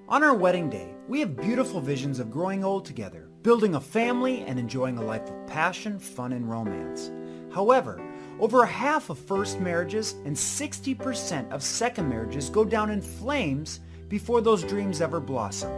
On our wedding day, we have beautiful visions of growing old together, building a family, and enjoying a life of passion, fun, and romance. However, over half of first marriages and 60% of second marriages go down in flames before those dreams ever blossom.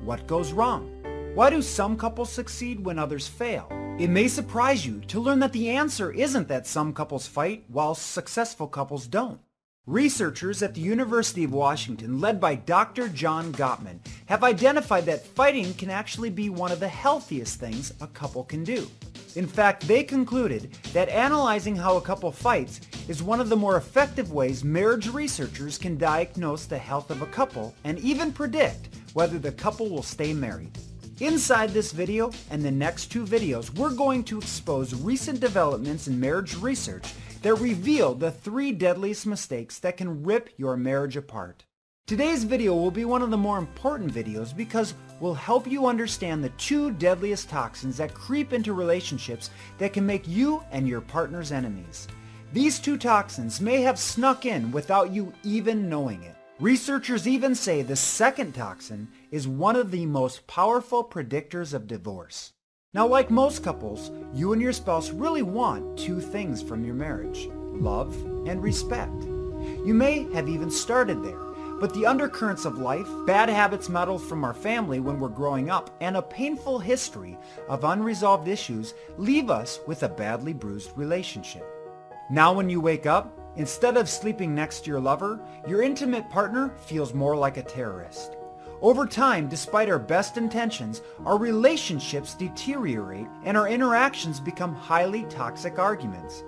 What goes wrong? Why do some couples succeed when others fail? It may surprise you to learn that the answer isn't that some couples fight while successful couples don't. Researchers at the University of Washington, led by Dr. John Gottman, have identified that fighting can actually be one of the healthiest things a couple can do. In fact, they concluded that analyzing how a couple fights is one of the more effective ways marriage researchers can diagnose the health of a couple and even predict whether the couple will stay married. Inside this video and the next two videos, we're going to expose recent developments in marriage research that reveal the 3 deadliest mistakes that can rip your marriage apart. Today's video will be one of the more important videos because we'll help you understand the 2 deadliest toxins that creep into relationships that can make you and your partner's enemies. These 2 toxins may have snuck in without you even knowing it. Researchers even say the second toxin is one of the most powerful predictors of divorce. Now, like most couples, you and your spouse really want 2 things from your marriage: love and respect. You may have even started there, but the undercurrents of life, bad habits modeled from our family when we're growing up, and a painful history of unresolved issues leave us with a badly bruised relationship. Now when you wake up, instead of sleeping next to your lover, your intimate partner feels more like a terrorist. Over time, despite our best intentions, our relationships deteriorate and our interactions become highly toxic arguments.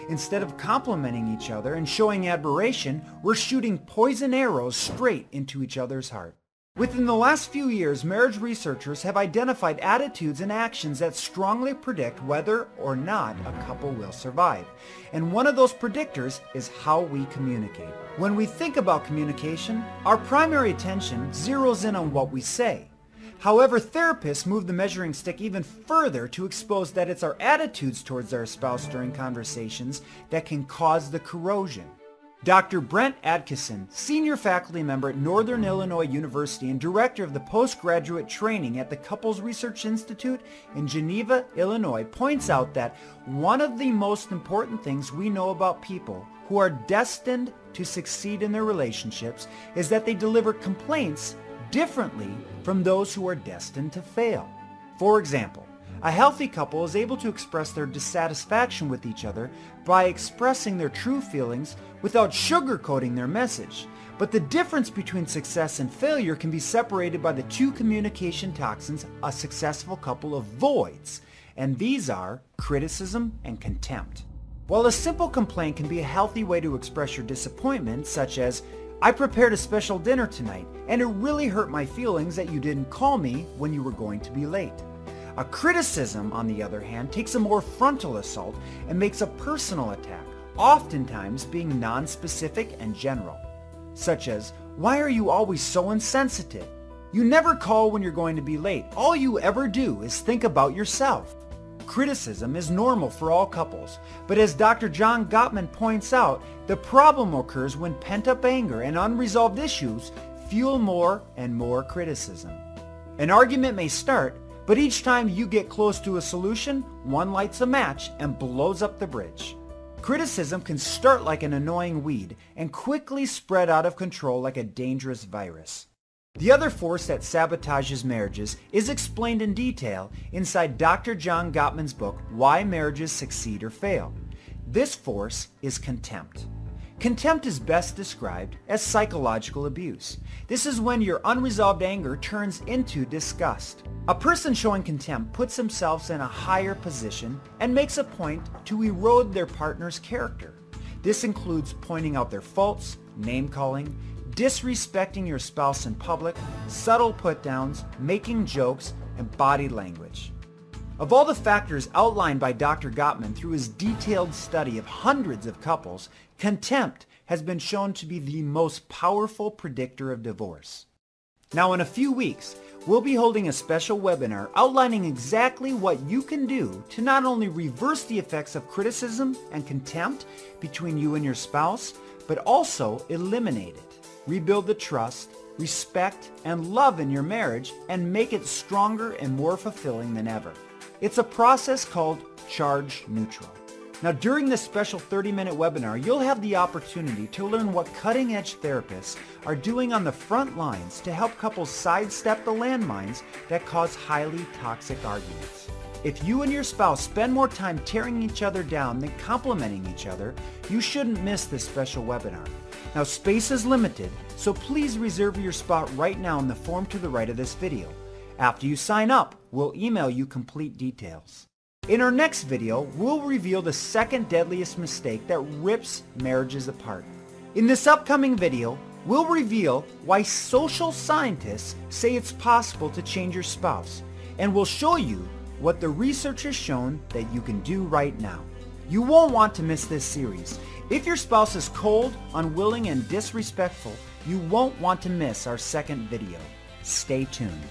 Instead of complimenting each other and showing admiration, we're shooting poison arrows straight into each other's heart. Within the last few years, marriage researchers have identified attitudes and actions that strongly predict whether or not a couple will survive. And one of those predictors is how we communicate. When we think about communication, our primary attention zeroes in on what we say. However, therapists move the measuring stick even further to expose that it's our attitudes towards our spouse during conversations that can cause the corrosion. Dr. Brent Atkinson, senior faculty member at Northern Illinois University and director of the postgraduate training at the Couples Research Institute in Geneva, Illinois, points out that one of the most important things we know about people who are destined to succeed in their relationships is that they deliver complaints differently from those who are destined to fail. For example, a healthy couple is able to express their dissatisfaction with each other by expressing their true feelings without sugarcoating their message. But the difference between success and failure can be separated by the 2 communication toxins a successful couple avoids, and these are criticism and contempt. While a simple complaint can be a healthy way to express your disappointment, such as, "I prepared a special dinner tonight, and it really hurt my feelings that you didn't call me when you were going to be late." A criticism, on the other hand, takes a more frontal assault and makes a personal attack, oftentimes being non-specific and general, such as, "Why are you always so insensitive? You never call when you're going to be late. All you ever do is think about yourself." Criticism is normal for all couples, but as Dr. John Gottman points out, the problem occurs when pent-up anger and unresolved issues fuel more and more criticism. An argument may start, but each time you get close to a solution, one lights a match and blows up the bridge. Criticism can start like an annoying weed and quickly spread out of control like a dangerous virus. The other force that sabotages marriages is explained in detail inside Dr. John Gottman's book, Why Marriages Succeed or Fail. This force is contempt. Contempt is best described as psychological abuse. This is when your unresolved anger turns into disgust. A person showing contempt puts themselves in a higher position and makes a point to erode their partner's character. This includes pointing out their faults, name-calling, disrespecting your spouse in public, subtle put-downs, making jokes, and body language. Of all the factors outlined by Dr. Gottman through his detailed study of hundreds of couples, contempt has been shown to be the most powerful predictor of divorce. Now, in a few weeks, we'll be holding a special webinar outlining exactly what you can do to not only reverse the effects of criticism and contempt between you and your spouse, but also eliminate it, rebuild the trust, respect, and love in your marriage and make it stronger and more fulfilling than ever. It's a process called charge neutral. Now, during this special 30-minute webinar, you'll have the opportunity to learn what cutting-edge therapists are doing on the front lines to help couples sidestep the landmines that cause highly toxic arguments. If you and your spouse spend more time tearing each other down than complimenting each other, you shouldn't miss this special webinar. Now, space is limited, so please reserve your spot right now in the form to the right of this video. After you sign up, we'll email you complete details. In our next video, we'll reveal the second deadliest mistake that rips marriages apart. In this upcoming video, we'll reveal why social scientists say it's possible to change your spouse, and we'll show you what the research has shown that you can do right now. You won't want to miss this series. If your spouse is cold, unwilling, and disrespectful, you won't want to miss our second video. Stay tuned.